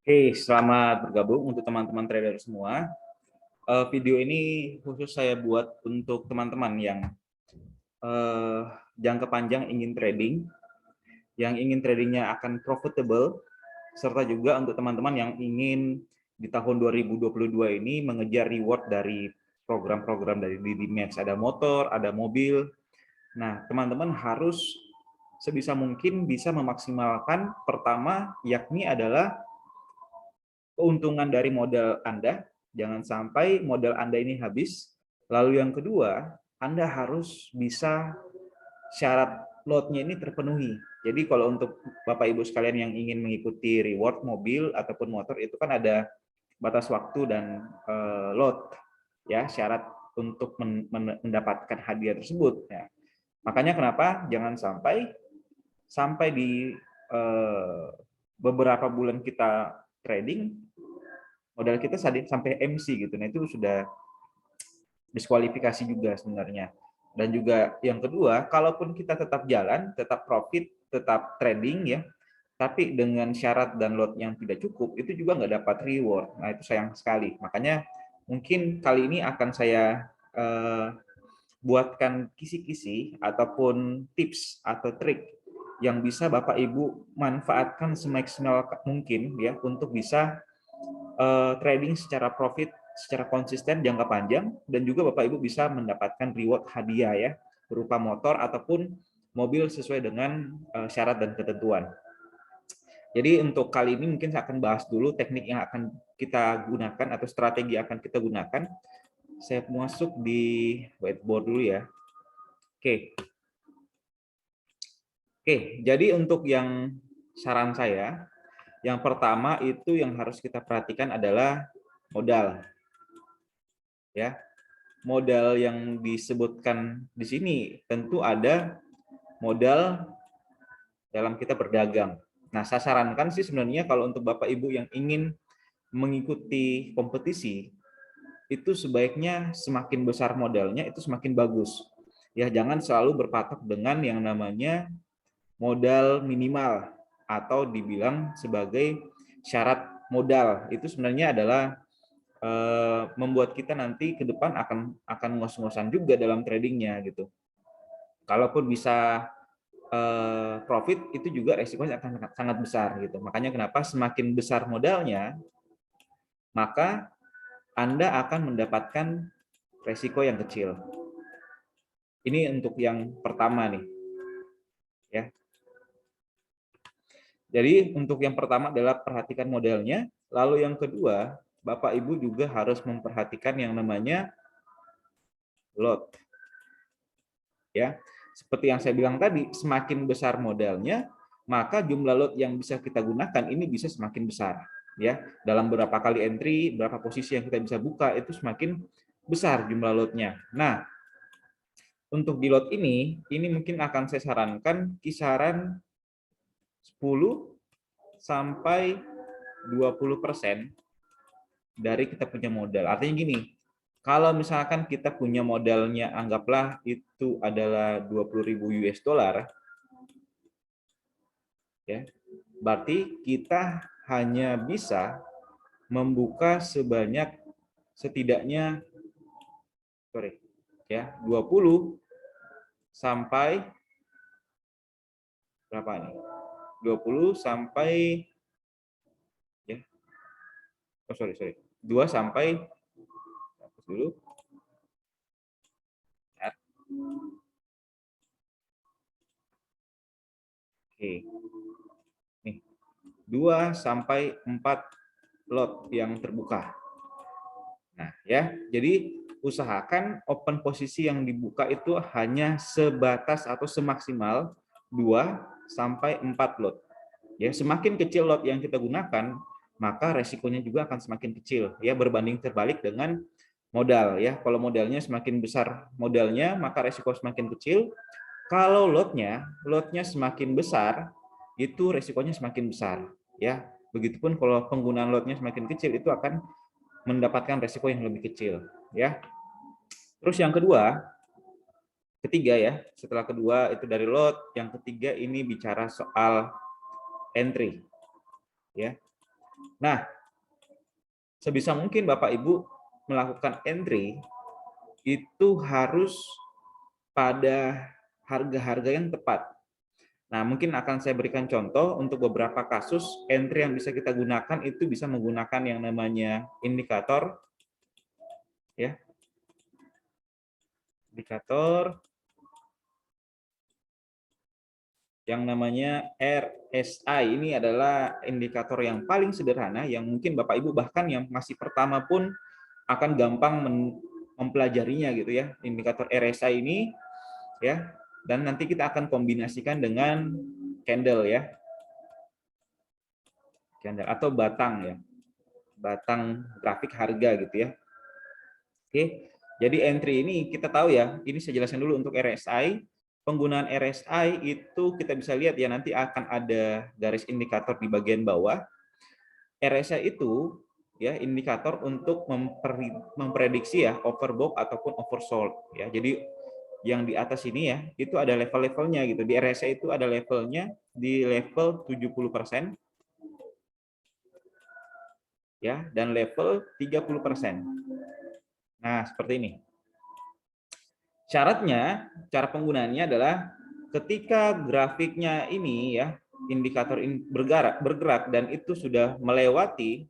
Oke, selamat bergabung untuk teman-teman trader semua. Video ini khusus saya buat untuk teman-teman yang eh, jangka panjang ingin trading, yang ingin tradingnya akan profitable, serta juga untuk teman-teman yang ingin di tahun 2022 ini mengejar reward dari program-program dari DD Max. Ada motor, ada mobil. Nah, teman-teman harus sebisa mungkin bisa memaksimalkan pertama, yakni adalah keuntungan dari modal Anda, jangan sampai modal Anda ini habis. Lalu yang kedua, Anda harus bisa syarat lotnya ini terpenuhi. Jadi kalau untuk Bapak Ibu sekalian yang ingin mengikuti reward mobil ataupun motor itu kan ada batas waktu dan lot ya, syarat untuk mendapatkan hadiah tersebut ya. Makanya kenapa jangan sampai di beberapa bulan kita trading modal kita sampai MC gitu. Nah, itu sudah diskualifikasi juga sebenarnya. Dan juga yang kedua, kalaupun kita tetap jalan, tetap profit, tetap trading ya, tapi dengan syarat dan lot yang tidak cukup, itu juga nggak dapat reward. Nah, itu sayang sekali. Makanya mungkin kali ini akan saya buatkan kisi-kisi ataupun tips atau trik yang bisa Bapak Ibu manfaatkan semaksimal mungkin ya untuk bisa trading secara profit secara konsisten jangka panjang, dan juga Bapak Ibu bisa mendapatkan reward hadiah ya berupa motor ataupun mobil sesuai dengan syarat dan ketentuan. Jadi untuk kali ini mungkin saya akan bahas dulu teknik yang akan kita gunakan atau strategi yang akan kita gunakan. Saya masuk di whiteboard dulu ya. Oke. Oke, jadi untuk yang saran saya, yang pertama itu yang harus kita perhatikan adalah modal. Ya, modal yang disebutkan di sini tentu ada modal dalam kita berdagang. Nah, saya sarankan sih sebenarnya kalau untuk Bapak Ibu yang ingin mengikuti kompetisi, itu sebaiknya semakin besar modalnya itu semakin bagus. Ya, jangan selalu berpatok dengan yang namanya modal minimal atau dibilang sebagai syarat modal. Itu sebenarnya adalah membuat kita nanti ke depan akan ngos-ngosan juga dalam tradingnya gitu. Kalaupun bisa profit itu juga resikonya akan sangat besar gitu. Makanya kenapa semakin besar modalnya, maka Anda akan mendapatkan resiko yang kecil. Ini untuk yang pertama nih. Ya. Jadi untuk yang pertama adalah perhatikan modalnya, lalu yang kedua, Bapak Ibu juga harus memperhatikan yang namanya lot. Ya. Seperti yang saya bilang tadi, semakin besar modalnya, maka jumlah lot yang bisa kita gunakan ini bisa semakin besar. Ya, dalam berapa kali entry, berapa posisi yang kita bisa buka itu semakin besar jumlah lotnya. Nah, untuk di lot ini mungkin akan saya sarankan kisaran 10 sampai 20% dari kita punya modal. Artinya gini, kalau misalkan kita punya modalnya anggaplah itu adalah 20.000 US dollar, ya, berarti kita hanya bisa membuka sebanyak setidaknya 20 sampai berapa nih? 20 sampai ya. Oh, sorry. 2 sampai dulu. Oke. Nih, 2 sampai 4 lot yang terbuka. Nah, ya. Jadi usahakan open posisi yang dibuka itu hanya sebatas atau semaksimal 2 sampai 4 lot. Ya, semakin kecil lot yang kita gunakan, maka resikonya juga akan semakin kecil ya, berbanding terbalik dengan modal ya. Kalau modalnya semakin besar modalnya, maka resiko semakin kecil. Kalau lotnya semakin besar, itu resikonya semakin besar ya. Begitupun kalau penggunaan lotnya semakin kecil, itu akan mendapatkan resiko yang lebih kecil ya. Terus yang ketiga ya, setelah kedua itu dari lot, yang ketiga ini bicara soal entry ya. Nah, sebisa mungkin Bapak Ibu melakukan entry itu harus pada harga-harga yang tepat. Nah, mungkin akan saya berikan contoh untuk beberapa kasus entry yang bisa kita gunakan itu bisa menggunakan yang namanya indikator, ya, indikator yang namanya RSI. Ini adalah indikator yang paling sederhana yang mungkin Bapak Ibu bahkan yang masih pertama pun akan gampang mempelajarinya gitu ya. Indikator RSI ini ya, dan nanti kita akan kombinasikan dengan candle ya. Candle atau batang ya. Batang grafik harga gitu ya. Oke. Jadi entry ini kita tahu ya, ini saya jelaskan dulu untuk RSI. Penggunaan RSI itu kita bisa lihat ya, nanti akan ada garis indikator di bagian bawah. RSI itu ya indikator untuk memprediksi ya overbought ataupun oversold ya. Jadi yang di atas ini ya, itu ada level-levelnya gitu. Di RSI itu ada levelnya di level 70% ya, dan level 30%. Nah, seperti ini. Syaratnya, cara penggunaannya adalah ketika grafiknya ini ya, indikator ini bergerak dan itu sudah melewati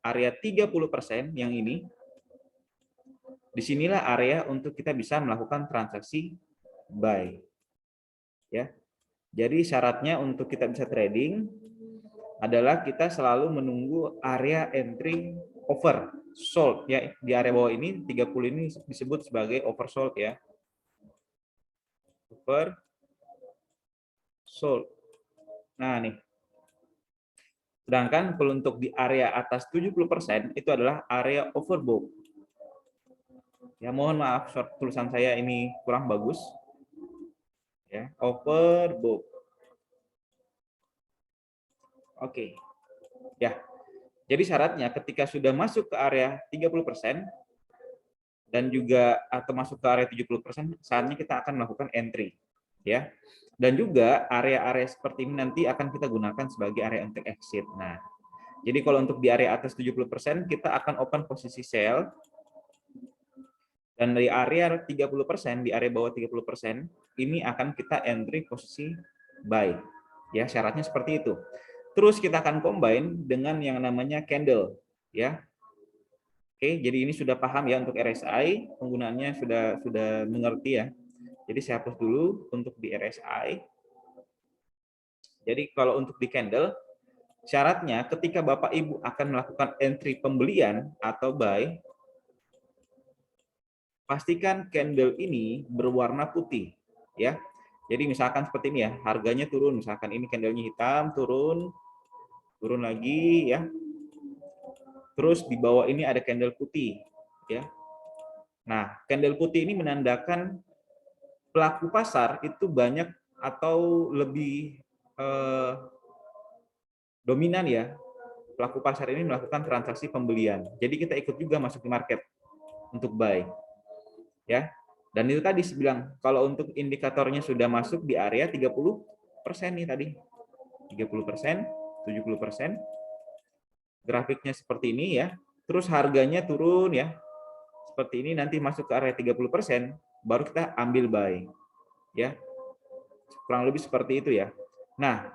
area 30% yang ini, disinilah area untuk kita bisa melakukan transaksi buy. Ya. Jadi syaratnya untuk kita bisa trading adalah kita selalu menunggu area entry oversold ya. Di area bawah ini 30 ini disebut sebagai oversold ya. Oversold. Nah, nih. Sedangkan kalau untuk di area atas 70% itu adalah area overbought. Ya, mohon maaf tulisan saya ini kurang bagus. Ya, overbought. Oke. Ya. Jadi syaratnya ketika sudah masuk ke area 30% dan juga atau masuk ke area 70%, saatnya kita akan melakukan entry, ya. Dan juga area-area seperti ini nanti akan kita gunakan sebagai area untuk exit. Nah, jadi kalau untuk di area atas 70% kita akan open posisi sell, dan dari area 30%, di area bawah 30%, ini akan kita entry posisi buy. Ya, syaratnya seperti itu. Terus kita akan combine dengan yang namanya candle, ya. Oke, jadi ini sudah paham ya untuk RSI, penggunaannya sudah mengerti ya. Jadi saya hapus dulu untuk di RSI. Jadi kalau untuk di candle, syaratnya ketika Bapak Ibu akan melakukan entry pembelian atau buy, pastikan candle ini berwarna putih ya. Jadi misalkan seperti ini ya, harganya turun, misalkan ini candlenya hitam, turun lagi ya. Terus di bawah ini ada candle putih ya. Nah, candle putih ini menandakan pelaku pasar itu banyak atau lebih dominan ya. Pelaku pasar ini melakukan transaksi pembelian. Jadi kita ikut juga masuk ke market untuk buy. Ya. Dan itu tadi bilang kalau untuk indikatornya sudah masuk di area 30% nih tadi. 30%, 70%. Grafiknya seperti ini ya. Terus harganya turun ya. Seperti ini nanti masuk ke area 30%, baru kita ambil buy. Ya. Kurang lebih seperti itu ya. Nah,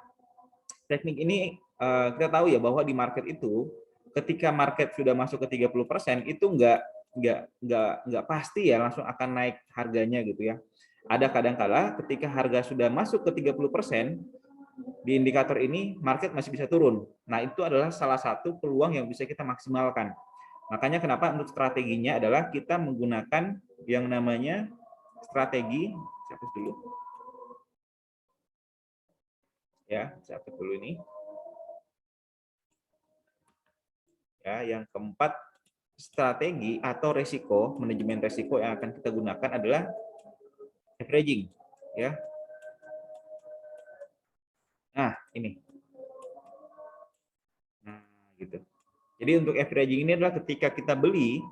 teknik ini kita tahu ya bahwa di market itu ketika market sudah masuk ke 30% itu nggak pasti ya langsung akan naik harganya gitu ya. Ada kadang-kala ketika harga sudah masuk ke 30% di indikator ini market masih bisa turun. Nah, itu adalah salah satu peluang yang bisa kita maksimalkan. Makanya kenapa untuk strateginya adalah kita menggunakan yang namanya strategi, saya hapus dulu. Ya, saya hapus dulu ini. Ya, yang keempat, strategi atau resiko, manajemen resiko yang akan kita gunakan adalah averaging, ya. Nah, ini. Nah, gitu. Jadi untuk averaging ini adalah ketika kita beli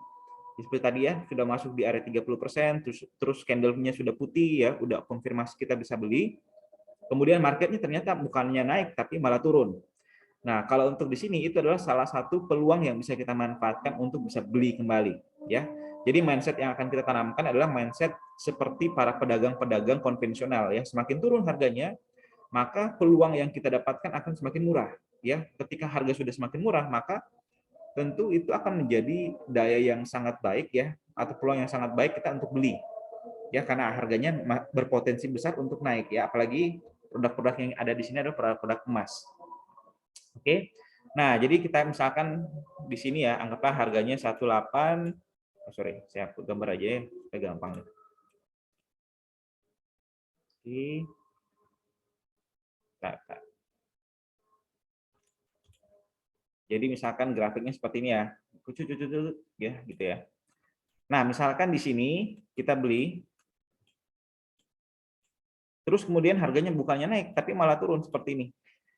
seperti tadi ya, sudah masuk di area 30%, terus candle-nya sudah putih ya, udah konfirmasi kita bisa beli. Kemudian marketnya ternyata bukannya naik tapi malah turun. Nah, kalau untuk di sini itu adalah salah satu peluang yang bisa kita manfaatkan untuk bisa beli kembali, ya. Jadi mindset yang akan kita tanamkan adalah mindset seperti para pedagang-pedagang konvensional, ya. Semakin turun harganya, maka peluang yang kita dapatkan akan semakin murah, ya. Ketika harga sudah semakin murah, maka tentu itu akan menjadi daya yang sangat baik, ya, atau peluang yang sangat baik kita untuk beli, ya, karena harganya berpotensi besar untuk naik, ya. Apalagi produk-produk yang ada di sini adalah produk-produk emas. Oke. Nah, jadi kita misalkan di sini ya, anggaplah harganya 18, sorry, saya hapus gambar aja ya, supaya gampang. Oke. Nah, jadi misalkan grafiknya seperti ini ya. Ya, gitu ya. Nah, misalkan di sini kita beli, terus kemudian harganya bukannya naik, tapi malah turun seperti ini.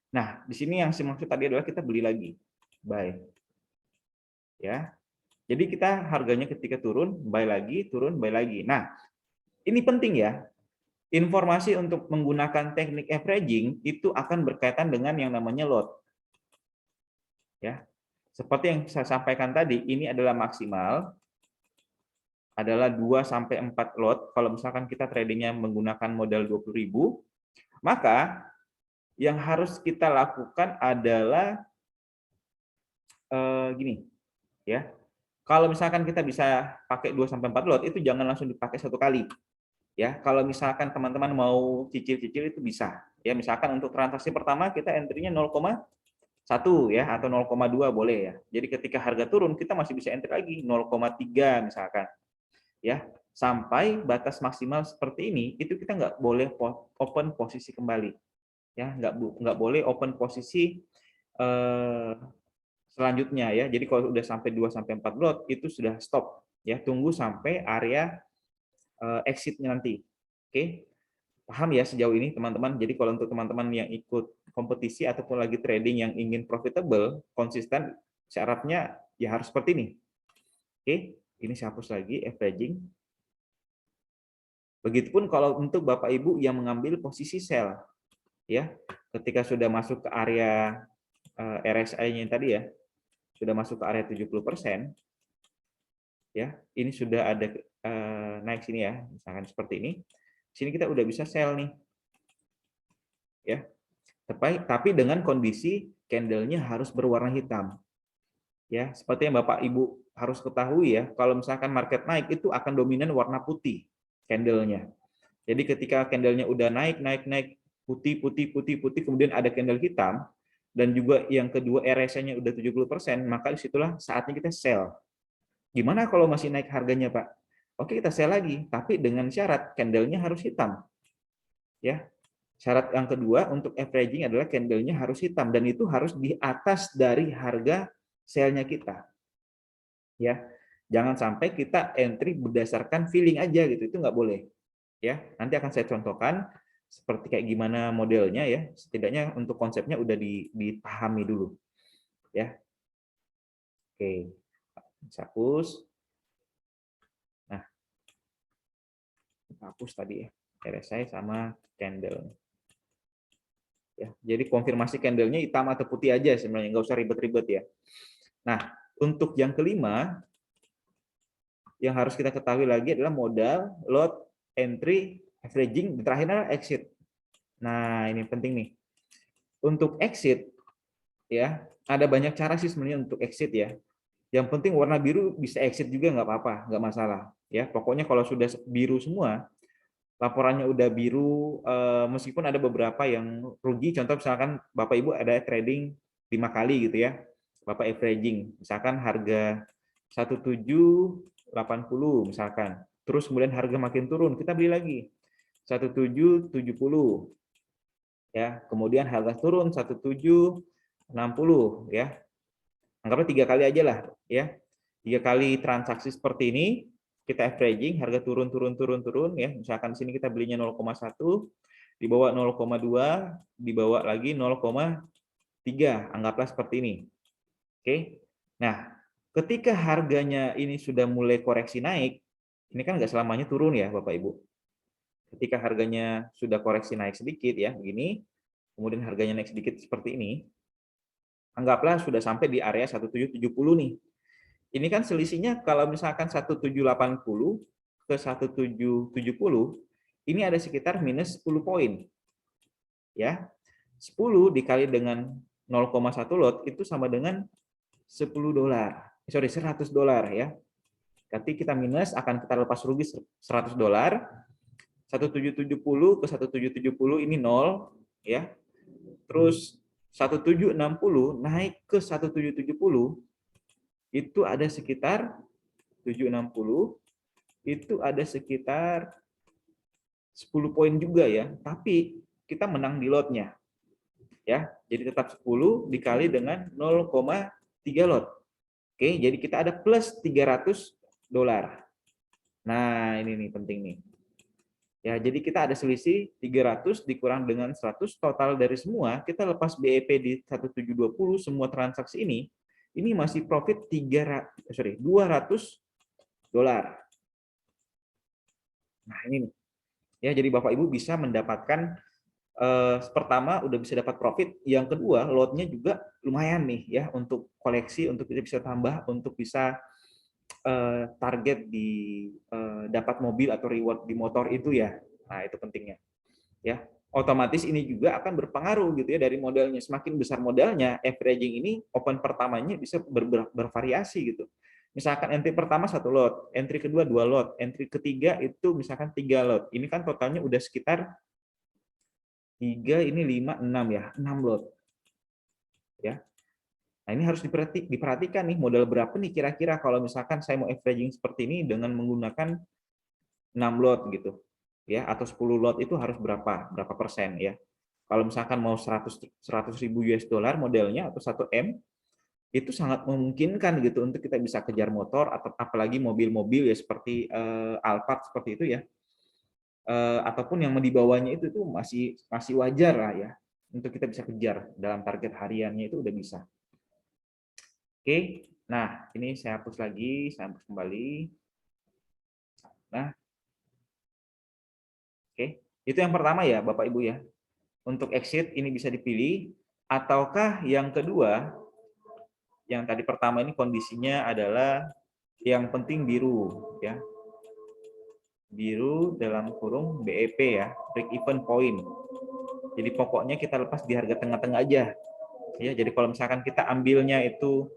Nah, di sini yang saya maksud tadi adalah kita beli lagi. Buy. Ya. Jadi kita harganya ketika turun, buy lagi, turun, buy lagi. Nah, ini penting ya. Informasi untuk menggunakan teknik averaging itu akan berkaitan dengan yang namanya lot. Ya. Seperti yang saya sampaikan tadi, ini adalah maksimal adalah 2 sampai 4 lot. Kalau misalkan kita tradingnya menggunakan modal 20.000, maka yang harus kita lakukan adalah gini, ya. Kalau misalkan kita bisa pakai 2 sampai 4 lot, itu jangan langsung dipakai satu kali. Ya, kalau misalkan teman-teman mau cicil-cicil itu bisa. Ya, misalkan untuk transaksi pertama kita entry-nya 0,1 ya atau 0,2 boleh ya. Jadi ketika harga turun kita masih bisa entry lagi 0,3 misalkan. Ya, sampai batas maksimal seperti ini itu kita nggak boleh open posisi kembali. Ya, nggak boleh open posisi selanjutnya ya. Jadi kalau udah sampai 2 sampai 4 lot itu sudah stop ya. Tunggu sampai area exit-nya nanti. Oke. Paham ya sejauh ini teman-teman. Jadi kalau untuk teman-teman yang ikut kompetisi ataupun lagi trading yang ingin profitable, konsisten, syaratnya ya harus seperti ini. Oke, ini saya hapus lagi averaging. Begitupun kalau untuk Bapak Ibu yang mengambil posisi sell, ya, ketika sudah masuk ke area RSI-nya tadi ya, sudah masuk ke area 70%, ya, ini sudah ada naik sini ya, misalkan seperti ini. Sini kita udah bisa sell nih, ya. Tapi dengan kondisi candle-nya harus berwarna hitam. Ya, seperti yang Bapak Ibu harus ketahui ya, kalau misalkan market naik itu akan dominan warna putih candle-nya. Jadi ketika candle-nya udah naik, putih, kemudian ada candle hitam, dan juga yang kedua RSI-nya udah 70%, maka disitulah saatnya kita sell. Gimana kalau masih naik harganya, Pak? Oke, kita sell lagi, tapi dengan syarat candle-nya harus hitam. Ya, syarat yang kedua untuk averaging adalah candle-nya harus hitam dan itu harus di atas dari harga sell-nya kita. Ya, jangan sampai kita entry berdasarkan feeling aja gitu, itu nggak boleh. Ya, nanti akan saya contohkan seperti kayak gimana modelnya ya. Setidaknya untuk konsepnya udah dipahami dulu. Ya, oke, hapus. Nah, hapus tadi ya, RSI sama candle. Ya, jadi konfirmasi candle-nya hitam atau putih aja sebenarnya, nggak usah ribet-ribet ya. Nah, untuk yang kelima, yang harus kita ketahui lagi adalah modal, lot, entry, averaging, terakhir adalah exit. Nah, ini penting nih. Untuk exit, ya, ada banyak cara sih sebenarnya untuk exit ya. Yang penting warna biru bisa exit juga nggak apa-apa, nggak masalah. Ya, pokoknya kalau sudah biru semua, laporannya udah biru, meskipun ada beberapa yang rugi, contoh misalkan Bapak Ibu ada trading 5 kali gitu ya, Bapak averaging, misalkan harga 1780 misalkan, terus kemudian harga makin turun, kita beli lagi 1770 ya, kemudian harga turun 1760 ya, anggaplah 3 kali aja lah ya, 3 kali transaksi seperti ini kita averaging, harga turun ya, misalkan di sini kita belinya 0,1, dibawa 0,2, dibawa lagi 0,3, anggaplah seperti ini. Oke. Nah, ketika harganya ini sudah mulai koreksi naik, ini kan nggak selamanya turun ya Bapak Ibu. Ketika harganya sudah koreksi naik sedikit ya, begini, kemudian harganya naik sedikit seperti ini, Anggaplah sudah sampai di area 1770 nih. Ini kan selisihnya kalau misalkan 1780 ke 1770, ini ada sekitar minus 10 poin. Ya. 10 dikali dengan 0,1 lot itu sama dengan $10. Sorry, $100 ya. Nanti kita minus, akan kita lepas rugi $100. 1770 ke 1770 ini 0 ya. Terus 1760 naik ke 1770 itu ada sekitar 760, itu ada sekitar 10 poin juga ya, tapi kita menang di lotnya. Ya, jadi tetap 10 dikali dengan 0,3 lot. Oke, jadi kita ada plus $300. Nah, ini nih penting nih. Ya, jadi kita ada selisih 300 dikurang dengan 100, total dari semua kita lepas BEP di 1720 semua transaksi ini masih profit $200. Nah, ini nih. Ya, jadi Bapak Ibu bisa mendapatkan pertama udah bisa dapat profit, yang kedua lotnya juga lumayan nih ya untuk koleksi, untuk kita bisa tambah, untuk bisa target di dapat mobil atau reward di motor itu ya. Nah, itu pentingnya. Ya. Otomatis ini juga akan berpengaruh gitu ya dari modalnya. Semakin besar modalnya, averaging ini open pertamanya bisa bervariasi gitu. Misalkan entry pertama 1 lot, entry kedua 2 lot, entry ketiga itu misalkan 3 lot. Ini kan totalnya udah sekitar 3, ini 5, 6 ya, 6 lot. Ya. Nah, ini harus diperhatikan nih, modal berapa nih kira-kira kalau misalkan saya mau averaging seperti ini dengan menggunakan 6 lot gitu. Ya, atau 10 lot itu harus berapa persen ya. Kalau misalkan mau 100.000 US dollar modelnya atau 1 M, itu sangat memungkinkan gitu untuk kita bisa kejar motor atau apalagi mobil-mobil ya seperti Alphard seperti itu ya. Ataupun yang di bawahnya itu masih wajar lah ya untuk kita bisa kejar dalam target hariannya itu udah bisa. Oke, nah ini saya hapus lagi, saya hapus kembali. Nah, oke, itu yang pertama ya Bapak Ibu ya. Untuk exit ini bisa dipilih, ataukah yang kedua, yang tadi pertama ini kondisinya adalah yang penting biru ya. Biru dalam kurung BEP ya, break even point. Jadi pokoknya kita lepas di harga tengah-tengah aja. Ya, jadi kalau misalkan kita ambilnya itu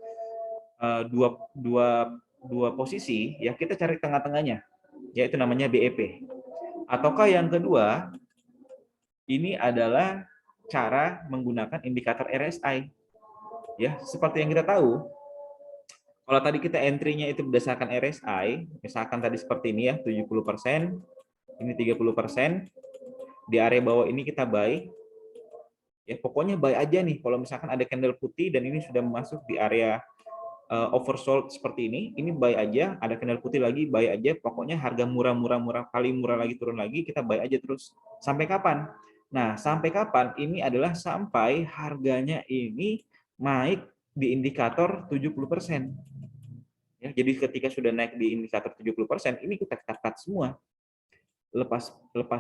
dua posisi, ya kita cari tengah-tengahnya, yaitu namanya BEP. Ataukah yang kedua, ini adalah cara menggunakan indikator RSI. Ya, seperti yang kita tahu, kalau tadi kita entry-nya itu berdasarkan RSI, misalkan tadi seperti ini ya, 70%, ini 30%, di area bawah ini kita buy, ya pokoknya buy aja nih. Kalau misalkan ada candle putih dan ini sudah masuk di area oversold seperti ini buy aja, ada candle putih lagi, buy aja, pokoknya harga murah kali murah lagi turun lagi, kita buy aja terus. Sampai kapan? Nah, sampai kapan? Ini adalah sampai harganya ini naik di indikator 70%. Ya, jadi ketika sudah naik di indikator 70%, ini kita cut semua. Lepas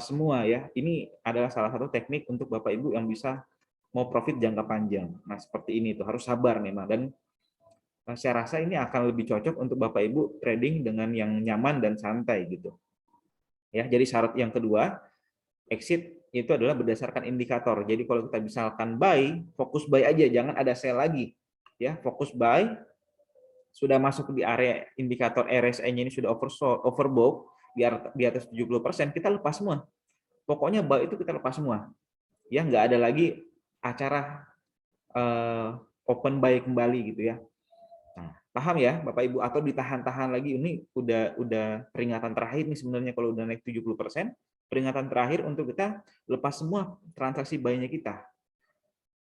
semua ya. Ini adalah salah satu teknik untuk Bapak Ibu yang bisa mau profit jangka panjang. Nah, seperti ini tuh harus sabar memang, dan saya rasa ini akan lebih cocok untuk Bapak Ibu trading dengan yang nyaman dan santai gitu. Ya, jadi syarat yang kedua, exit itu adalah berdasarkan indikator. Jadi kalau kita misalkan buy, fokus buy aja, jangan ada sell lagi. Ya, fokus buy, sudah masuk di area indikator RSI-nya ini sudah overbought di atas 70%, kita lepas semua. Pokoknya buy itu kita lepas semua. Ya, nggak ada lagi acara open buy kembali gitu ya. Nah, paham ya Bapak Ibu, atau ditahan-tahan lagi, ini udah peringatan terakhir nih sebenarnya kalau udah naik 70%, peringatan terakhir untuk kita lepas semua transaksi buy-nya kita.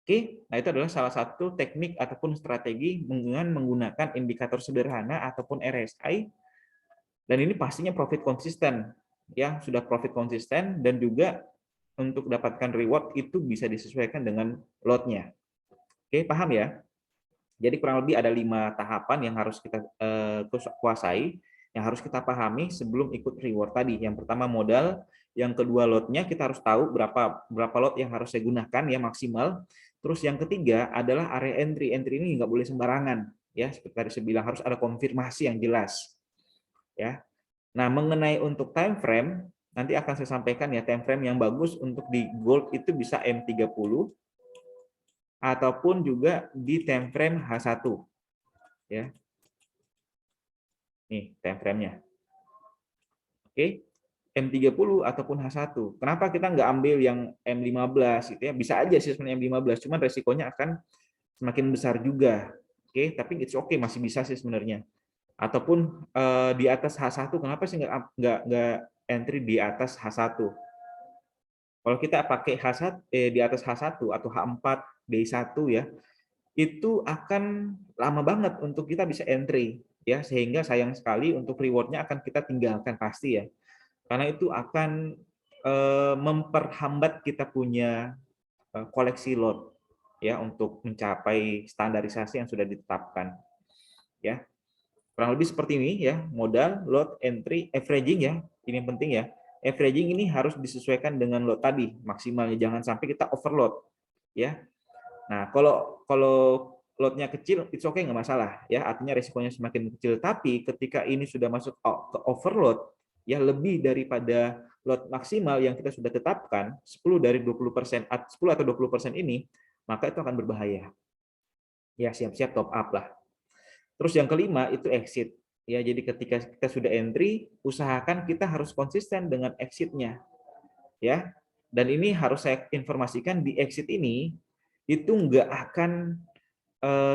Oke, nah itu adalah salah satu teknik ataupun strategi dengan menggunakan indikator sederhana ataupun RSI, dan ini pastinya profit konsisten ya, sudah profit konsisten, dan juga untuk dapatkan reward itu bisa disesuaikan dengan lotnya. Oke, paham ya? Jadi kurang lebih ada 5 tahapan yang harus kita kuasai, yang harus kita pahami sebelum ikut reward tadi. Yang pertama modal, yang kedua lotnya, kita harus tahu berapa lot yang harus saya gunakan ya maksimal. Terus yang ketiga adalah area entry. Entry ini nggak boleh sembarangan, ya. Seperti tadi saya bilang harus ada konfirmasi yang jelas, ya. Nah, mengenai untuk time frame nanti akan saya sampaikan ya, time frame yang bagus untuk di gold itu bisa M30 ataupun juga di time frame H1, ya. Nih time frame-nya. Oke. M30 ataupun H1. Kenapa kita nggak ambil yang M15 gitu ya? Bisa aja sih sebenarnya M15, cuman resikonya akan semakin besar juga. Oke, tapi it's okay, masih bisa sih sebenarnya. Ataupun di atas H1, kenapa sih nggak entry di atas H1? Kalau kita pakai H1 di atas H1 atau H4, D1 ya, itu akan lama banget untuk kita bisa entry ya, sehingga sayang sekali untuk rewardnya akan kita tinggalkan pasti ya. Karena itu akan memperhambat kita punya koleksi lot ya untuk mencapai standarisasi yang sudah ditetapkan ya. Kurang lebih seperti ini ya, modal, lot, entry, averaging ya. Ini yang penting ya. Averaging ini harus disesuaikan dengan lot tadi maksimalnya, jangan sampai kita overload ya. Nah, kalau lotnya kecil, it's okay, nggak masalah ya. Artinya risikonya semakin kecil. Tapi ketika ini sudah masuk ke overload, ya lebih daripada lot maksimal yang kita sudah tetapkan, 10 dari 20%, 10 atau 20% ini, maka itu akan berbahaya. Ya, siap-siap top up lah. Terus yang kelima itu exit. Ya, jadi ketika kita sudah entry, usahakan kita harus konsisten dengan exit-nya. Ya. Dan ini harus saya informasikan, di exit ini itu nggak akan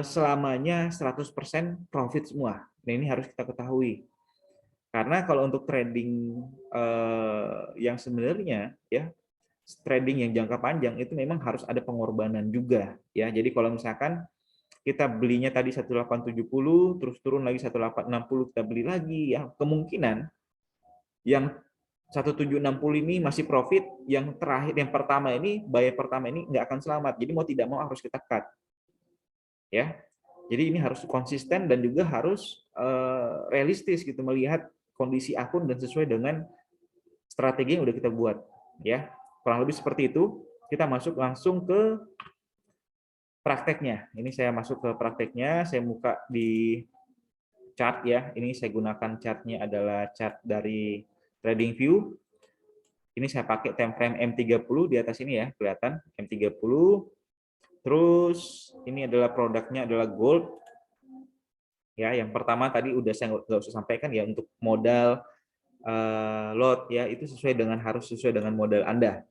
selamanya 100% profit semua. Nah, ini harus kita ketahui. Karena kalau untuk trading yang sebenarnya ya, trading yang jangka panjang itu memang harus ada pengorbanan juga ya. Jadi kalau misalkan kita belinya tadi 1870 terus turun lagi 1860 kita beli lagi ya, kemungkinan yang 1760 ini masih profit, yang terakhir yang pertama ini buyer pertama ini nggak akan selamat. Jadi mau tidak mau harus kita cut. Ya. Jadi ini harus konsisten dan juga harus realistis gitu melihat kondisi akun dan sesuai dengan strategi yang udah kita buat ya. Kurang lebih seperti itu. Kita masuk langsung ke prakteknya. Ini saya masuk ke prakteknya, saya buka di chart ya. Ini saya gunakan chartnya adalah chart dari TradingView. Ini saya pakai time frame M30 di atas ini ya, kelihatan M30. Terus ini adalah produknya adalah gold. Ya, yang pertama tadi udah saya nggak usah sampaikan ya, untuk modal lot ya, itu harus sesuai dengan modal Anda.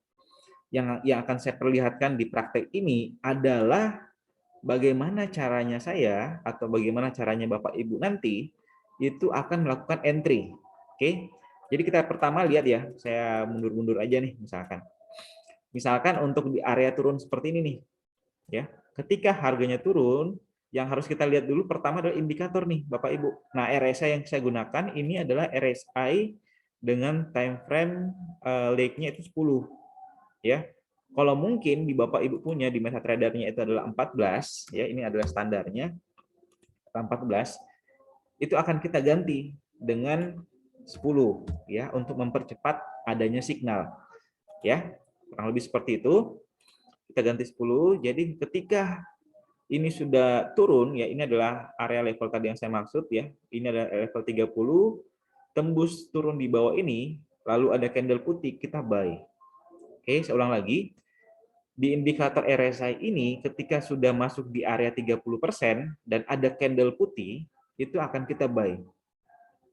Yang akan saya perlihatkan di praktek ini adalah bagaimana caranya saya atau bagaimana caranya Bapak Ibu nanti itu akan melakukan entry. Oke. Jadi kita pertama lihat ya, saya mundur-mundur aja nih misalkan. Misalkan untuk di area turun seperti ini nih. Ya. Ketika harganya turun, yang harus kita lihat dulu pertama adalah indikator nih, Bapak Ibu. Nah, RSI yang saya gunakan ini adalah RSI dengan time frame leg-nya itu 10. Ya. Kalau mungkin di Bapak Ibu punya di MetaTrader-nya itu adalah 14, ya, ini adalah standarnya 14, itu akan kita ganti dengan 10 ya untuk mempercepat adanya signal. Ya. Kurang lebih seperti itu. Kita ganti 10. Jadi ketika ini sudah turun ya, ini adalah area level tadi yang saya maksud ya. Ini adalah level 30, tembus turun di bawah ini, lalu ada candle putih, kita buy. Oke, saya ulang lagi. Di indikator RSI ini ketika sudah masuk di area 30% dan ada candle putih, itu akan kita buy.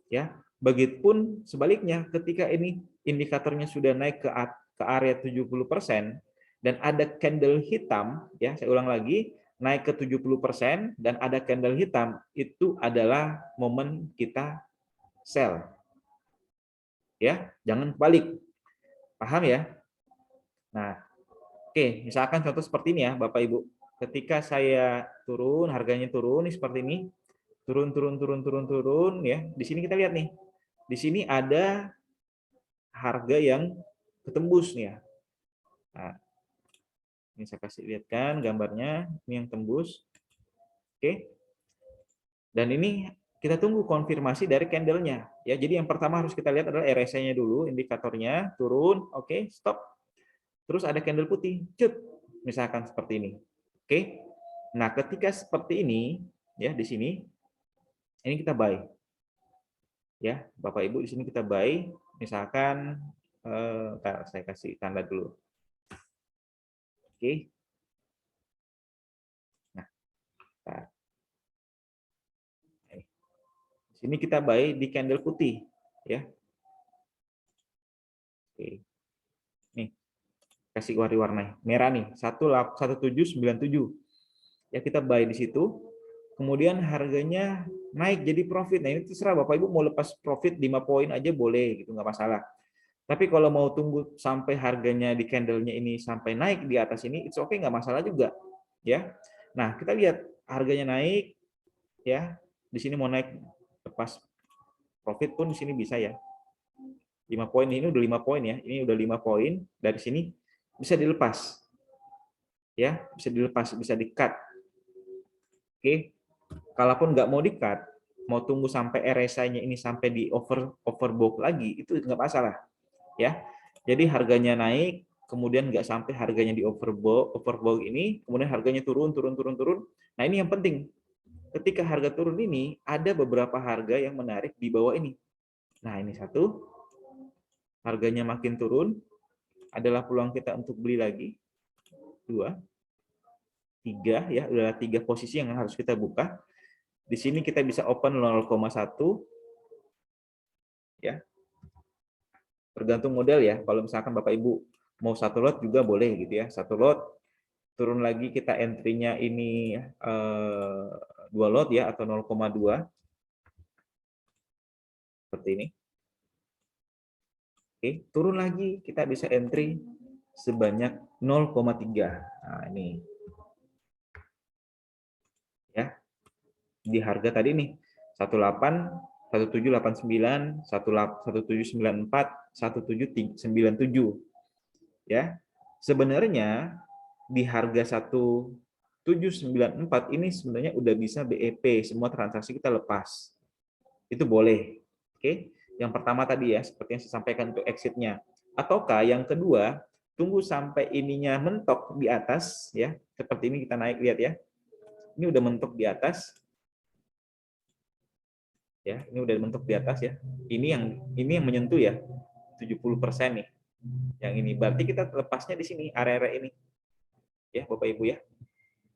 Ya. Begitupun sebaliknya ketika ini indikatornya sudah naik ke area 70% dan ada candle hitam, ya, saya ulang lagi, naik ke 70% dan ada candle hitam, itu adalah momen kita sell. Ya, jangan balik. Paham ya? Nah, oke, misalkan contoh seperti ini ya, Bapak Ibu. Ketika saya turun, harganya turun nih seperti ini. Turun ya. Di sini kita lihat nih. Di sini ada harga yang ketembus nih ya. Nah, ini saya kasih lihatkan gambarnya, ini yang tembus. Oke. Dan ini kita tunggu konfirmasi dari candle-nya. Ya, jadi yang pertama harus kita lihat adalah RSI-nya dulu, indikatornya turun, oke, stop. Terus ada candle putih, cut, misalkan seperti ini. Oke. Nah, ketika seperti ini ya di sini ini kita buy. Ya, Bapak Ibu di sini kita buy, misalkan saya kasih tanda dulu. Oke. Nah, di sini kita buy di candle putih ya. Oke. Nih, kasih warna merah nih, 1797. Ya, kita buy di situ. Kemudian harganya naik jadi profit. Nah, ini terserah Bapak Ibu mau lepas profit 5 poin aja boleh gitu, nggak masalah. Tapi kalau mau tunggu sampai harganya di candle-nya ini sampai naik di atas ini, it's okay, nggak masalah juga, ya. Nah, kita lihat harganya naik, ya. Di sini mau naik lepas profit pun di sini bisa ya. 5 poin ini udah 5 poin ya. Ini udah 5 poin dari sini bisa dilepas. Ya, bisa dilepas, bisa di-cut. Oke. Kalaupun nggak mau di-cut, mau tunggu sampai RSI-nya ini sampai di overbought lagi, itu nggak masalah, ya. Jadi harganya naik, kemudian nggak sampai harganya di overbought ini, kemudian harganya turun. Nah, ini yang penting. Ketika harga turun ini, ada beberapa harga yang menarik di bawah ini. Nah, ini satu, harganya makin turun, adalah peluang kita untuk beli lagi. 2, 3, ya, udah 3 posisi yang harus kita buka. Di sini kita bisa open 0,1, ya. Tergantung model ya. Kalau misalkan Bapak Ibu mau 1 lot juga boleh gitu ya. 1 lot, turun lagi kita entry-nya ini 2 lot ya, atau 0,2. Seperti ini. Oke, turun lagi kita bisa entry sebanyak 0,3. Nah, ini. Ya. Di harga tadi nih 18, 1789, 1794, 1797. Ya. Sebenarnya di harga 1794 ini sebenarnya udah bisa BEP, semua transaksi kita lepas. Itu boleh. Oke. Yang pertama tadi ya, seperti yang saya sampaikan untuk exit-nya. Ataukah yang kedua, tunggu sampai ininya mentok di atas ya. Seperti ini kita naik, lihat ya. Ini udah mentok di atas. Ya, ini udah mentok di atas ya. Ini yang menyentuh ya. 70% nih. Yang ini berarti kita lepasnya di sini, area-area ini. Ya, Bapak Ibu ya.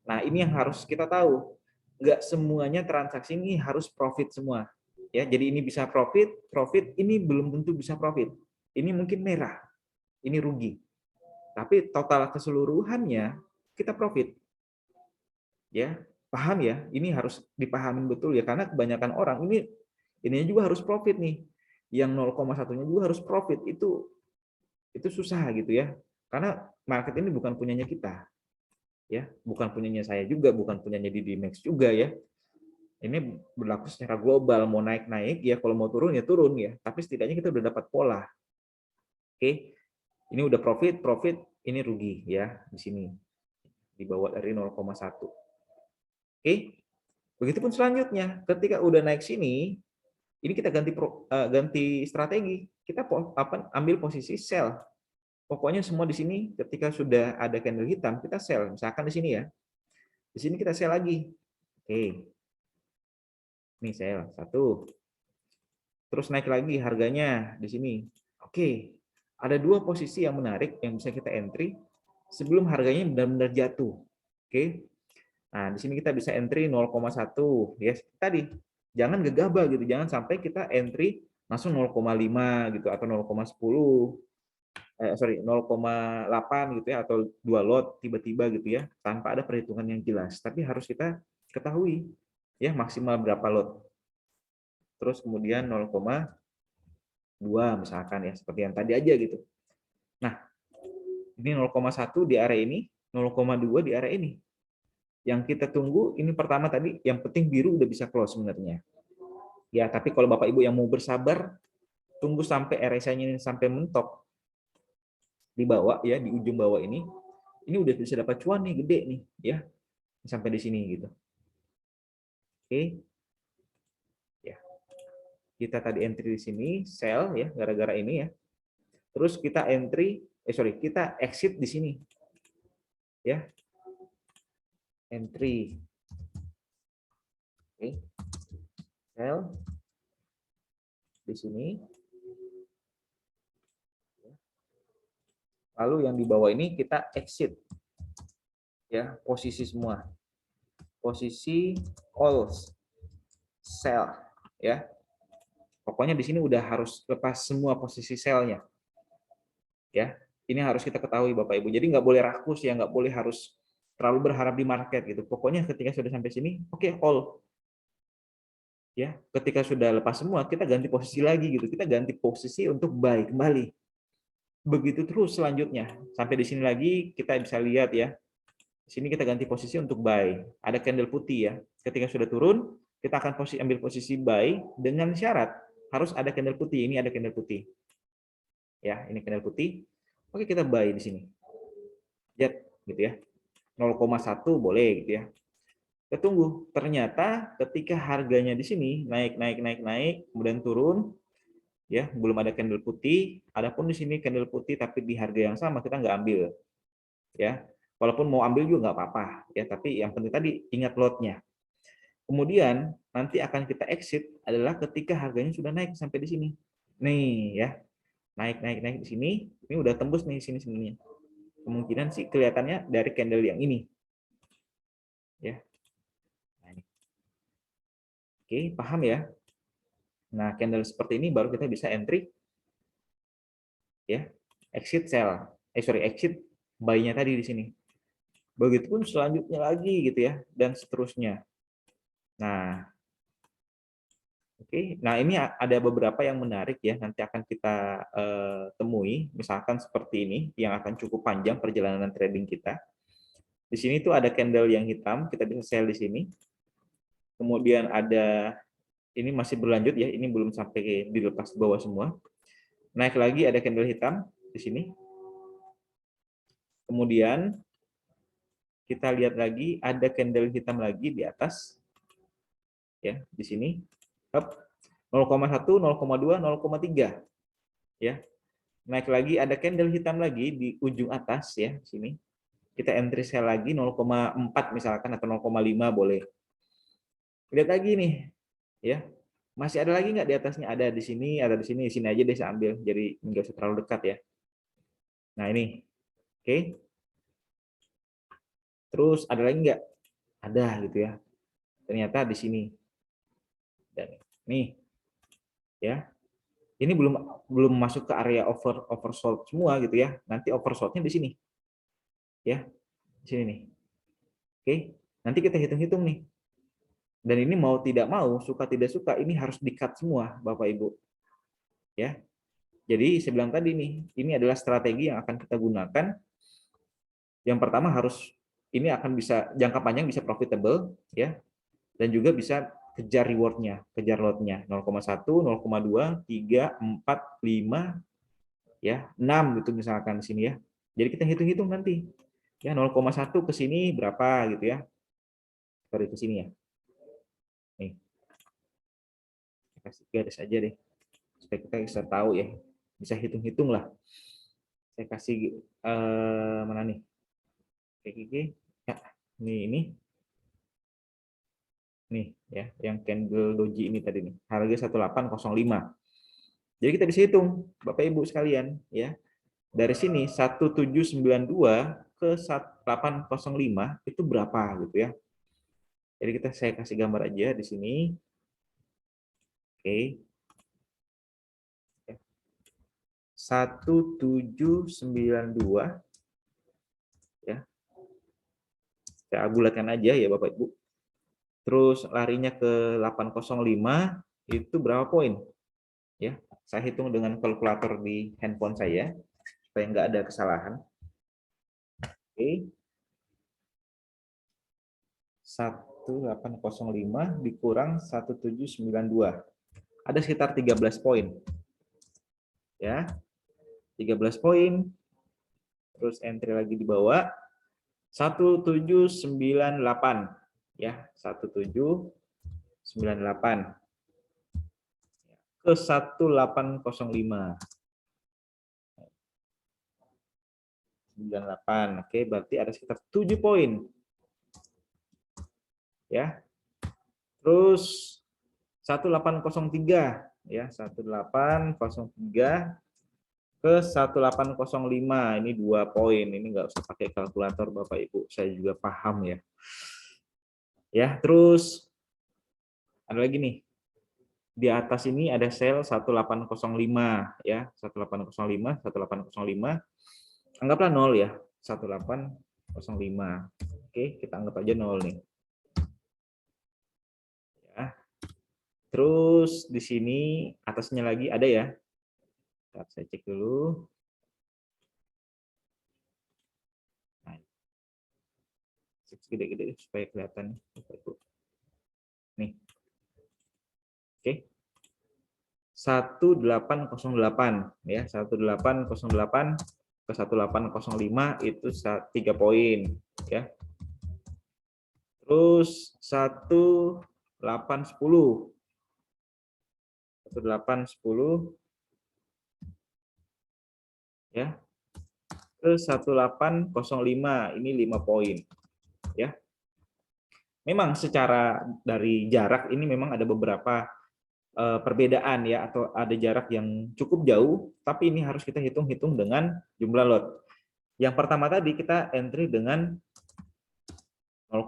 Nah, ini yang harus kita tahu. Nggak semuanya transaksi ini harus profit semua. Ya, jadi ini bisa profit, ini belum tentu bisa profit. Ini mungkin merah, ini rugi. Tapi total keseluruhannya kita profit. Ya, paham ya? Ini harus dipahamin betul ya, karena kebanyakan orang ini juga harus profit nih. Yang 0,1-nya juga harus profit. Itu susah gitu ya. Karena market ini bukan punyanya kita. Ya, bukan punyanya saya juga, bukan punyanya Didimax juga ya. Ini berlaku secara global, mau naik ya, kalau mau turun ya turun ya, tapi setidaknya kita udah dapat pola. Oke, ini udah profit, ini rugi ya di sini di bawah dari 0,1. Oke, begitupun selanjutnya, ketika udah naik sini, ini kita ganti strategi, kita ambil posisi sell. Pokoknya semua di sini ketika sudah ada candle hitam kita sell, misalkan di sini ya, di sini kita sell lagi. Oke, ini sell 1. Terus naik lagi harganya di sini. Oke, ada 2 posisi yang menarik yang bisa kita entry sebelum harganya benar-benar jatuh. Oke. Nah, di sini kita bisa entry 0,1 ya. Tadi jangan gegabah gitu, jangan sampai kita entry langsung 0,5 gitu atau 0,10. 0,8 gitu ya, atau 2 lot tiba-tiba gitu ya, tanpa ada perhitungan yang jelas. Tapi harus kita ketahui ya maksimal berapa lot. Terus kemudian 0,2 misalkan ya, seperti yang tadi aja gitu. Nah, ini 0,1 di area ini, 0,2 di area ini. Yang kita tunggu ini pertama tadi, yang penting biru udah bisa close sebenarnya. Ya, tapi kalau Bapak Ibu yang mau bersabar, tunggu sampai RSI-nya ini sampai mentok di bawah ya, di ujung bawah ini udah bisa dapat cuan nih gede nih ya, sampai di sini gitu. Oke. Ya. Kita tadi entry di sini sell ya, gara-gara ini ya. Terus kita exit di sini. Ya. entry. Oke. Sel di sini. Lalu yang di bawah ini kita exit. Ya, posisi semua. Posisi all cell, ya. Pokoknya di sini udah harus lepas semua posisi selnya. Ya, ini harus kita ketahui Bapak Ibu. Jadi nggak boleh rakus ya, nggak boleh harus terlalu berharap di market gitu. Pokoknya ketika sudah sampai sini, oke, all. Ya, ketika sudah lepas semua, kita ganti posisi lagi gitu. Kita ganti posisi untuk buy kembali. Begitu terus selanjutnya. Sampai di sini lagi kita bisa lihat ya. Di sini kita ganti posisi untuk buy. Ada candle putih ya. Ketika sudah turun, kita akan ambil posisi buy dengan syarat harus ada candle putih. Ini ada candle putih. Ya, ini candle putih. Oke, kita buy di sini. Lihat gitu ya. 0,1 boleh gitu ya. Kita tunggu. Ternyata ketika harganya di sini naik, kemudian turun, ya belum ada candle putih. Adapun di sini candle putih tapi di harga yang sama kita nggak ambil, ya. Walaupun mau ambil juga nggak apa-apa, ya. Tapi yang penting tadi ingat lotnya. Kemudian nanti akan kita exit adalah ketika harganya sudah naik sampai di sini. Nih ya, naik di sini. Ini udah tembus nih sini sebenarnya. Kemungkinan sih kelihatannya dari candle yang ini, ya. Oke, paham ya? Nah, candle seperti ini baru kita bisa entry, ya, exit sell. Exit buy-nya tadi di sini. Begitupun selanjutnya lagi gitu ya, dan seterusnya. Nah, oke. Nah, ini ada beberapa yang menarik ya, nanti akan kita temui, misalkan seperti ini, yang akan cukup panjang perjalanan trading kita. Di sini tuh ada candle yang hitam, kita bisa sell di sini. Kemudian ada ini masih berlanjut ya, ini belum sampai dilepas ke bawah semua. Naik lagi ada candle hitam di sini. Kemudian kita lihat lagi ada candle hitam lagi di atas. Ya, di sini. 0,1, 0,2, 0,3. Ya. Naik lagi ada candle hitam lagi di ujung atas ya, sini. Kita entry sell lagi 0,4 misalkan atau 0,5 boleh. Lihat lagi nih, ya. Masih ada lagi nggak di atasnya? Ada di sini, ada di sini aja deh saya ambil. Jadi nggak usah terlalu dekat ya. Nah ini, oke. Terus ada lagi nggak? Ada gitu ya. Ternyata di sini. Dan nih, ya. Ini belum masuk ke area oversold semua gitu ya. Nanti oversoldnya di sini, ya, di sini nih. Oke, nanti kita hitung-hitung nih. Dan ini mau tidak mau, suka tidak suka, ini harus di-cut semua, Bapak Ibu. Ya. Jadi saya bilang tadi nih, ini adalah strategi yang akan kita gunakan. Yang pertama harus ini akan bisa jangka panjang bisa profitable ya. Dan juga bisa kejar rewardnya, kejar lotnya 0,1, 0,2, 3, 4, 5 ya, 6 gitu misalkan di sini ya. Jadi kita hitung-hitung nanti. Ya 0,1 ke sini berapa gitu ya. Sorry ke sini ya. Nih. Kasih garis aja deh. Supaya kita bisa tahu ya. Bisa hitung-hitung lah. Saya kasih mana nih? Oke. Ya, ini nih ya, yang candle doji ini tadi nih. Harga 1805. Jadi kita bisa hitung Bapak Ibu sekalian ya. Dari sini 1792 ke 1805 itu berapa gitu ya. Jadi saya kasih gambar aja di sini. Oke. 1792 ya. Saya bulatkan aja ya Bapak Ibu. Terus larinya ke 805 itu berapa poin? Ya, saya hitung dengan kalkulator di handphone saya supaya nggak ada kesalahan. Oke. 1805 dikurang 1792. Ada sekitar 13 poin. Ya. 13 poin. Terus entry lagi di bawah 1798 ya, 1798 ke 1805. 98. Oke, berarti ada sekitar 7 poin. ya. Terus 1803 ya, 1803 ke 1805, ini 2 poin. Ini nggak usah pakai kalkulator Bapak Ibu, saya juga paham ya. Ya, terus ada lagi nih. Di atas ini ada sel 1805 ya, 1805, 1805. Anggaplah 0 ya, 1805. Oke, kita anggap aja 0 nih. Ya. Terus di sini atasnya lagi ada ya. Saya cek dulu. Nah, gede-gede supaya kelihatan. Nih. Oke. 1808 ya, 1808 ke 1805 itu 3 poin ya. Terus 1810 ya. Terus 1805 ini 5 poin ya. Memang secara dari jarak ini memang ada beberapa perbedaan ya, atau ada jarak yang cukup jauh, tapi ini harus kita hitung-hitung dengan jumlah lot. Yang pertama tadi kita entry dengan 0,1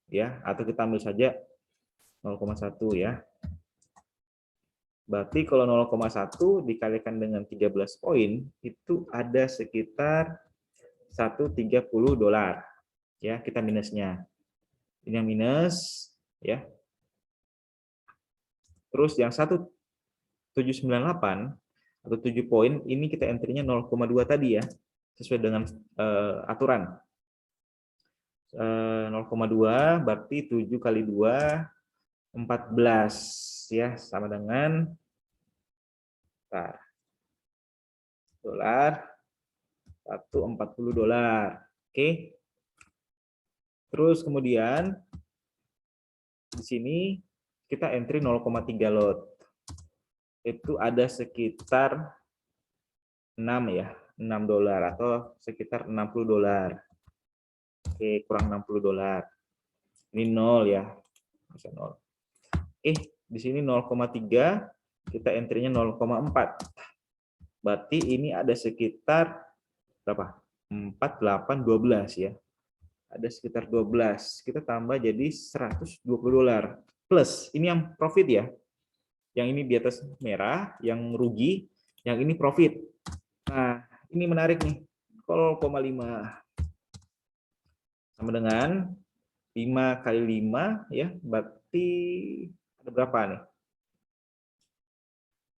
ya, atau kita ambil saja 0,1 ya. Berarti kalau 0,1 dikalikan dengan 13 poin itu ada sekitar 130 dolar ya, kita minusnya. Ini yang minus ya. Terus yang 1798 atau 7 poin ini kita entry-nya 0,2 tadi ya, sesuai dengan aturan. 0,2 berarti 7 kali 2 14 ya, sama dengan dolar 140 dolar. Oke. Terus kemudian di sini kita entry 0,3 lot. Itu ada sekitar 6 ya, 6 dolar atau sekitar 60 dolar. Oke, kurang 60 dolar. Ini 0 ya. Bisa 0. Di sini 0,3, kita entry-nya 0,4. Berarti ini ada sekitar berapa? 4, 8, 12 ya. Ada sekitar 12. Kita tambah jadi 120 dolar. Plus, ini yang profit ya. Yang ini di atas merah, yang rugi, yang ini profit. Nah, ini menarik nih. 0,5 sama dengan 5 kali 5 ya, berarti ada berapa nih?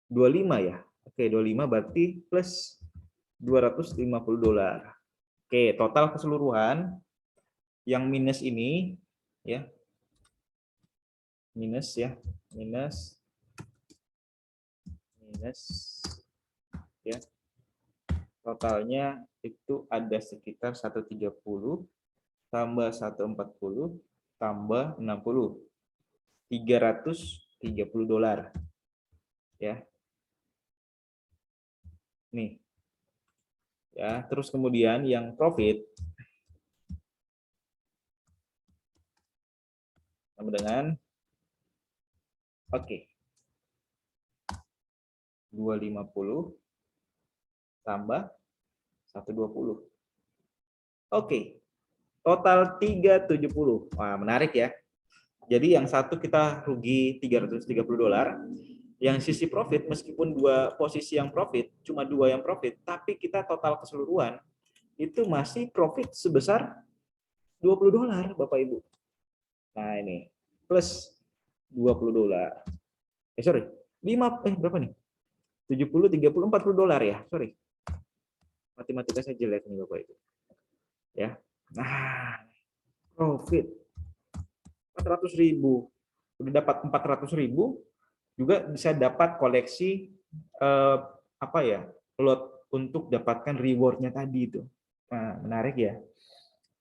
25 ya. Oke, 25 berarti plus 250 dolar. Oke, total keseluruhan yang minus ini ya. Minus ya, minus ya. Totalnya itu ada sekitar 130 tambah 140 tambah 60. 330 dolar. Ya. Nih. Ya, terus kemudian yang profit sama dengan 250 tambah 120. Total 370. Wah, menarik ya. Jadi yang satu kita rugi 330 dolar, yang sisi profit meskipun dua posisi yang profit, cuma dua yang profit, tapi kita total keseluruhan itu masih profit sebesar 20 dolar, Bapak Ibu. Nah, ini plus 20 dolar. Sorry, 5 berapa nih? 70, 30, 40 dolar ya. Sorry. Matematika saya jelek nih Bapak Ibu. Ya. Nah, profit 400.000. Udah dapat 400.000, juga bisa dapat koleksi lot untuk dapatkan rewardnya tadi itu. Nah, menarik ya.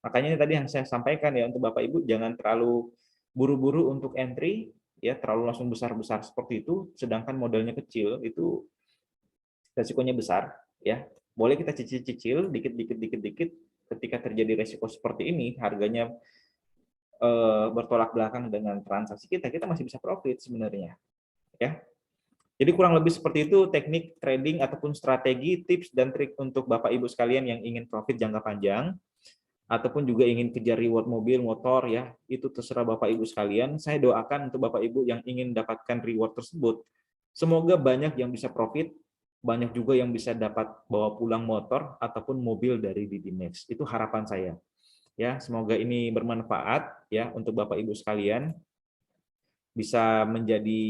Makanya tadi yang saya sampaikan ya, untuk Bapak Ibu jangan terlalu buru-buru untuk entry ya, terlalu langsung besar-besar seperti itu, sedangkan modalnya kecil, itu resikonya besar ya. Boleh kita cicil-cicil dikit-dikit. Ketika terjadi resiko seperti ini, harganya bertolak belakang dengan transaksi kita, kita masih bisa profit sebenarnya, ya. Jadi kurang lebih seperti itu teknik trading ataupun strategi, tips dan trik untuk Bapak Ibu sekalian yang ingin profit jangka panjang ataupun juga ingin kejar reward mobil, motor, ya. Itu terserah Bapak Ibu sekalian. Saya doakan untuk Bapak Ibu yang ingin dapatkan reward tersebut, semoga banyak yang bisa profit, banyak juga yang bisa dapat bawa pulang motor ataupun mobil dari Didimax. Itu harapan saya. Ya, semoga ini bermanfaat ya untuk Bapak Ibu sekalian, bisa menjadi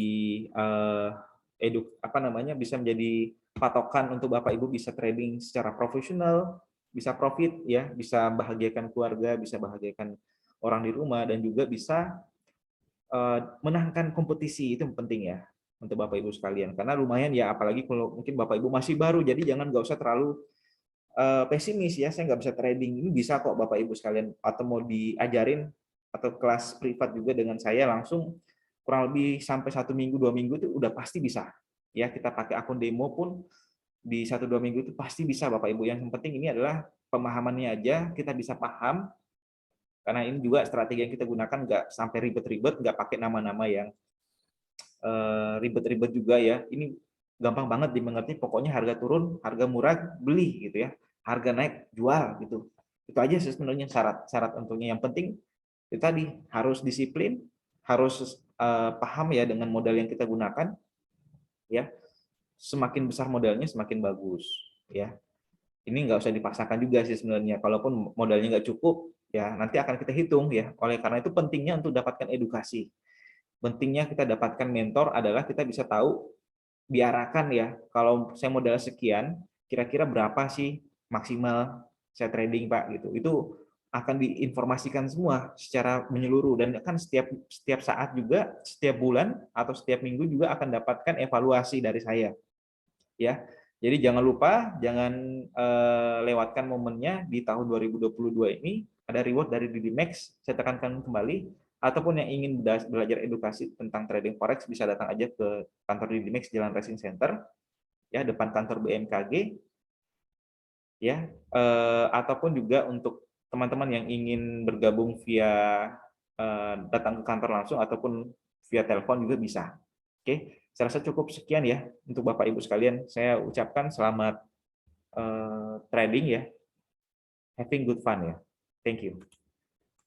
bisa menjadi patokan untuk Bapak Ibu bisa trading secara profesional, bisa profit ya, bisa bahagiakan keluarga, bisa bahagiakan orang di rumah, dan juga bisa menangkan kompetisi. Itu yang penting ya untuk Bapak Ibu sekalian, karena lumayan ya, apalagi kalau mungkin Bapak Ibu masih baru, jadi nggak usah terlalu pesimis ya, saya nggak bisa trading. Ini bisa kok Bapak Ibu sekalian, atau mau diajarin atau kelas privat juga dengan saya langsung, kurang lebih sampai 1 minggu 2 minggu itu udah pasti bisa ya. Kita pakai akun demo pun di 1-2 minggu itu pasti bisa Bapak Ibu. Yang penting ini adalah pemahamannya aja, kita bisa paham, karena ini juga strategi yang kita gunakan nggak sampai ribet-ribet, nggak pakai nama-nama yang ribet-ribet juga ya. Ini gampang banget dimengerti, pokoknya harga turun, harga murah beli gitu ya, harga naik jual gitu. Itu aja sih sebenarnya syarat untuknya. Yang penting itu tadi, harus disiplin, harus paham ya dengan modal yang kita gunakan ya. Semakin besar modalnya semakin bagus ya. Ini nggak usah dipaksakan juga sih sebenarnya. Kalaupun modalnya nggak cukup ya, nanti akan kita hitung ya. Oleh karena itu pentingnya untuk dapatkan edukasi. Pentingnya kita dapatkan mentor adalah kita bisa tahu, diarahkan ya, kalau saya modal sekian, kira-kira berapa sih maksimal saya trading Pak gitu. Itu akan diinformasikan semua secara menyeluruh, dan kan setiap saat juga, setiap bulan atau setiap minggu juga akan dapatkan evaluasi dari saya ya. Jadi jangan lupa, jangan lewatkan momennya di tahun 2022 ini. Ada reward dari Didimax, saya tekankan kembali. Ataupun yang ingin belajar edukasi tentang trading forex, bisa datang aja ke kantor Didimax Jalan Racing Center ya, depan kantor BMKG ya. Ataupun juga untuk teman-teman yang ingin bergabung via datang ke kantor langsung ataupun via telepon juga bisa. Oke, saya rasa cukup sekian ya untuk Bapak Ibu sekalian. Saya ucapkan selamat trading ya, having good fun ya. Thank you.